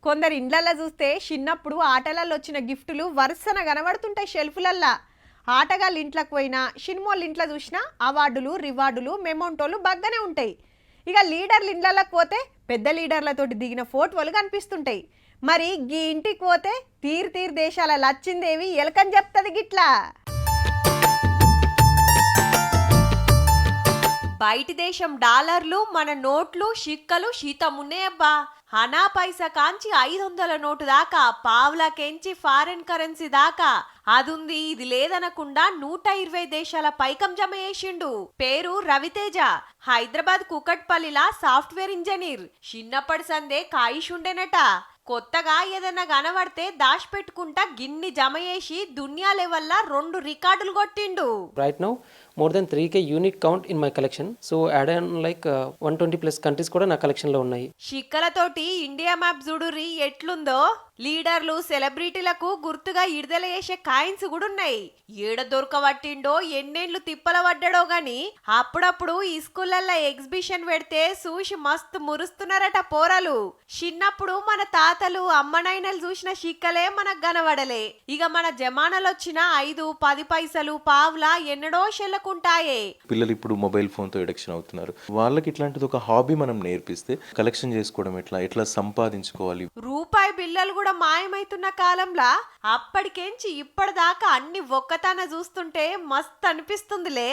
కొందరు ఇండ్లల్లో చూస్తే చిన్నప్పుడు ఆటలలో వచ్చిన గిఫ్టులు వరుసన కనబడుతుంటాయి షెల్ఫ్లల్లా. ఆటగాళ్ళు ఇంట్లోకి పోయినా సినిమాలు ఇంట్లో చూసినా అవార్డులు రివార్డులు మెమోంటోలు బగ్గనే ఉంటాయి. ఇక లీడర్లు ఇండ్లలోకి పోతే పెద్ద లీడర్లతోటి దిగిన ఫోటోలు కనిపిస్తుంటాయి. మరి గీ ఇంటికి పోతే తీరు దేశాల లచ్చిందేవి ఎలకని చెప్తుంది గిట్లా. బయటి దేశం డాలర్లు మన నోట్లు షిక్కలు శీతమున్నాయబ్బా. హనా పైసా కాంచి 500 నోటు దాకా, పావులకెంచి ఫారెన్ కరెన్సీ దాకా అదుంది ఇది లేదనకుండా 120 దేశాల పైకం జమ చేసిండు. పేరు రవితేజ. హైదరాబాద్ కుకట్పల్లిలా సాఫ్ట్వేర్ ఇంజనీర్. చిన్నప్పటి సందే కాయిషుండెనట. కొత్తగా ఏదన్నా కనబడితే దాచిపెట్టుకుంటా గిన్ని జమ చేసి దునియా లెవెల్లా 2 రికార్డులు కొట్టిండు. Right now, more than 3K unique count in my collection. So add on like 120 plus countries కూడా నా కలెక్షన్ లో ఉన్నాయి. షిక్కలతోటి ఇండియా మ్యాప్ జుడురి ఎట్లుందో. లీడర్లు సెలబ్రిటీలకు గుర్తుగా ఇడదల చేసే కాయిన్స్ కూడా ఉన్నాయి. ఏడ దొరకబట్టిండో ఎన్నేళ్లు తిప్పల పడ్డాడో గాని అప్పుడప్పుడు ఈ స్కూళ్ళల్లో ఎగ్జిబిషన్ పెడితే చూసి మస్తు మురుస్తున్నారట పోరలు. చిన్నప్పుడు మన తాతలు అమ్మనైనలు చూసిన షిక్కలే మనకు కనబడలే. ఇక మన జమానాలు వచ్చిన 5, 10 పైసలు పావులా ఎన్నడో చెల్లకుంటాయే. పిల్లలు ఇప్పుడు మొబైల్ ఫోన్ తో ఎడిక్షన్ అవుతున్నారు. వాళ్ళకి ఇట్లాంటిది ఒక హాబీ మనం నేర్పిస్తే కలెక్షన్ చేసుకోవడం ఎట్లా సంపాదించుకోవాలి. రూపాయి బిల్లలు కూడా మాయమైతున్న కాలంలా అప్పటికేంచి ఇప్పటిదాకా అన్ని ఒక్కతాన చూస్తుంటే మస్తు అనిపిస్తుందిలే.